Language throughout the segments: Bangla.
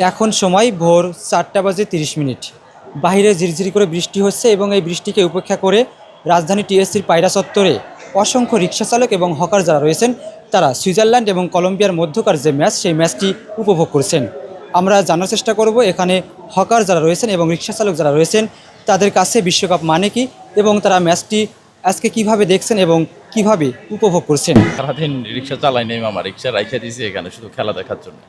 এখন সময় ভোর 4:30 বাহিরে ঝিরঝিরি করে বৃষ্টি হচ্ছে এবং এই বৃষ্টিকে উপেক্ষা করে রাজধানী টিএসসির পায়রা চত্বরে অসংখ্য রিক্সা চালক এবং হকার যারা রয়েছেন তারা সুইজারল্যান্ড এবং কলম্বিয়ার মধ্যকার যে ম্যাচ সেই ম্যাচটি উপভোগ করছেন। আমরা জানার চেষ্টা করব এখানে হকার যারা রয়েছেন এবং রিক্সা চালক যারা রয়েছেন তাদের কাছে বিশ্বকাপ মানে কি এবং তারা ম্যাচটি আজকে কিভাবে দেখছেন এবং কিভাবে উপভোগ করছেন। সারাদিন রিক্সা চালাই নেই মামা, রিক্সা রাইখা দিয়েছি এখানে শুধু খেলা দেখার জন্য।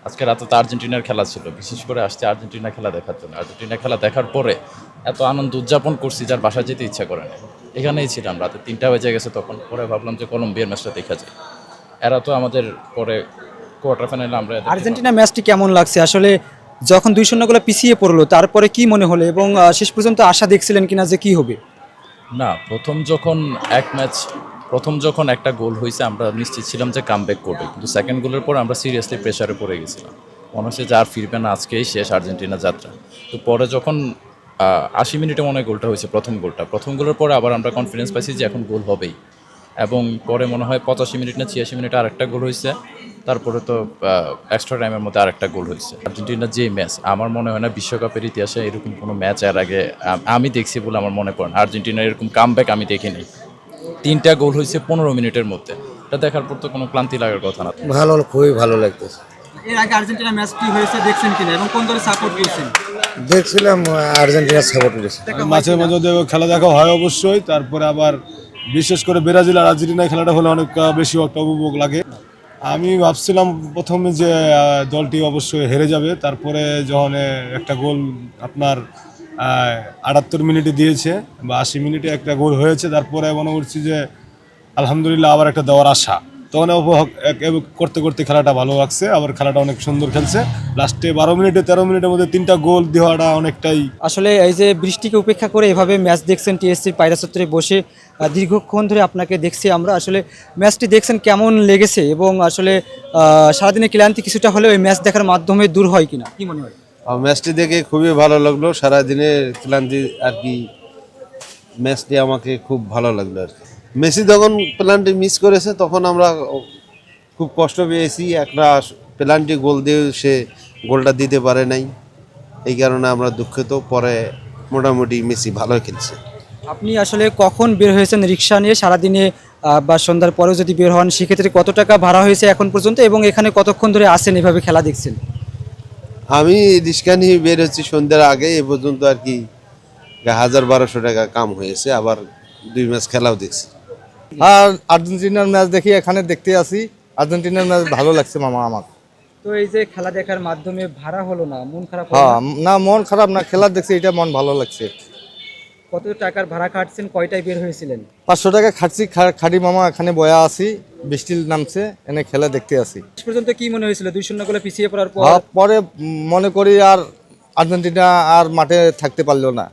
আজকে রাতে তো আর্জেন্টিনার খেলা ছিল, বিশেষ করে আসছে আর্জেন্টিনা খেলা দেখার জন্য। আর্জেন্টিনা খেলা দেখার পরে এত আনন্দ উদযাপন করছি যার বাসায় যেতে ইচ্ছা করে না। এখানেই ছিলাম, রাতে 3টা বেজে গেছে তখন। পরে ভাবলাম যে কলম্বিয়ার ম্যাচটা দেখা যায়। এরা তো আমাদের পরে কোয়ার্টার ফাইনালে আমরা আর্জেন্টিনা ম্যাচটি কেমন লাগছে আসলে যখন 2-0 গোলে পিছিয়ে পড়লো তারপরে কি মনে হলো এবং শেষ পর্যন্ত আশা দেখছিলেন কিনা যে কি হবে? না, প্রথম যখন একটা গোল হয়েছে আমরা নিশ্চিত ছিলাম যে কামব্যাক করবে, কিন্তু সেকেন্ড গোলের পর আমরা সিরিয়াসলি প্রেশারে পড়ে গেছিলাম। মনে হচ্ছে যে আর ফিরবে না, আজকেই শেষ আর্জেন্টিনা যাত্রা। তো পরে যখন 80 মিনিটে মনে হয় গোলটা হয়েছে, প্রথম গোলের পরে আবার আমরা কনফিডেন্স পাইছি যে এখন গোল হবেই। এবং পরে মনে হয় 85 মিনিট না 86 মিনিটে আরেকটা গোল হয়েছে। তারপরে তো এক্সট্রা টাইমের মধ্যে আরেকটা গোল হয়েছে। আর্জেন্টিনার যে ম্যাচ, আমার মনে হয় না বিশ্বকাপের ইতিহাসে এরকম কোনো ম্যাচ এর আগে আমি দেখছি বলে আমার মনে পড়ে না। আর্জেন্টিনার এরকম কামব্যাক আমি দেখিনি। 3টা গোল হয়েছে 15 মিনিটের মধ্যে। এটা দেখার পর তো কোনো ক্লান্তি লাগার কথা না। ভালো, খুবই ভালো লাগতেছে। এর আগে আর্জেন্টিনা ম্যাচটি হয়েছে দেখছেন কিনা এবং কোন দলে সাপোর্ট করছেন? দেখছিলাম আর্জেন্টিনার সাপোর্ট করেছে। মাঝে মাঝে খেলা দেখা হয় অবশ্যই। তারপরে আবার বিশেষ করে ব্রাজিল আর আর্জেন্টিনার খেলাটা হলে অনেক বেশি একটা উপভোগ লাগে। আমি ভাবছিলাম প্রথমে যে দলটি অবশ্যই হেরে যাবে, তারপরে যখন একটা গোল আপনার 78 মিনিটে দিয়েছে বা 80 মিনিটে একটা গোল হয়েছে, তারপরে মনে করছি যে আলহামদুলিল্লাহ আবার একটা দেওয়ার আশা। তখন উপভোগ করতে করতে খেলাটা ভালো লাগছে, আবার খেলাটা অনেক সুন্দর খেলছে। লাস্টে 13 মিনিটের মধ্যে 3টা গোল দেওয়াটা অনেকটাই। আসলে এই যে বৃষ্টিকে উপেক্ষা করে এভাবে ম্যাচ দেখছেন টিএসসির পায়রা চত্বরে বসে দীর্ঘক্ষণ ধরে আপনাকে দেখছি আমরা। আসলে ম্যাচটি দেখছেন কেমন লেগেছে এবং আসলে সারাদিনের ক্লান্তি কিছুটা হলেও এই ম্যাচ দেখার মাধ্যমে দূর হয় কিনা কি মনে হয়? ম্যাচটি দেখে খুবই ভালো লাগলো, সারাদিনের ক্লান্তি আর কি। ম্যাচটি আমাকে খুব ভালো লাগলো আর কি। মেসি যখন পেনাল্টি মিস করেছে তখন আমরা খুব কষ্ট পেয়েছি। একটা পেনাল্টি গোল দিয়ে সে গোলটা দিতে পারে নাই, এই কারণে আমরা দুঃখিত। পরে মোটামুটি মেসি ভালো খেলছে। আপনি আসলে কখন বের হয়েছেন রিক্সা নিয়ে সারাদিনে বা সন্ধ্যার পরেও যদি বের হন সেক্ষেত্রে কত টাকা ভাড়া হয়েছে এখন পর্যন্ত এবং এখানে কতক্ষণ ধরে আসেন এভাবে খেলা দেখছেন? আমি রিক্সা নিয়ে বের হচ্ছি সন্ধ্যার আগে, এ পর্যন্ত আর কি 1000-1200 টাকা কাম হয়েছে। আবার 2 ম্যাচ খেলাও দেখছি। আর আর্জেন্টিনার ম্যাচ দেখি এখানে দেখতে আসি। আর্জেন্টিনার ম্যাচ ভালো লাগছে মামা আমার। তো এই যে খেলা দেখার মাধ্যমে ভাড়া হলো না, মন খারাপ হলো হ্যাঁ, না? না মন খারাপ না, খেলা দেখছি এটা মন ভালো লাগছে। কত টাকার ভাড়া কাটছেন, কয়টায় বের হয়েছিলেন? 500 টাকা খাটছি, খাটি মামা এখানে বয়া আছি, বৃষ্টি নামছে, এনে খেলা দেখতে আসি। শেষ পর্যন্ত কি মনে হয়েছিল 2-0 গোলে পিছিয়ে পড়ার পর? পরে মনে করি আর আর্জেন্টিনা আর মাঠে থাকতে পারলো না।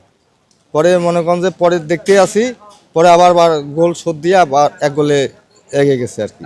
পরে মনে করেন যে পরে দেখতে আসি, পরে আবার গোল শোধ দিয়ে আবার 1 গোলে এগিয়ে গেছে আর কি।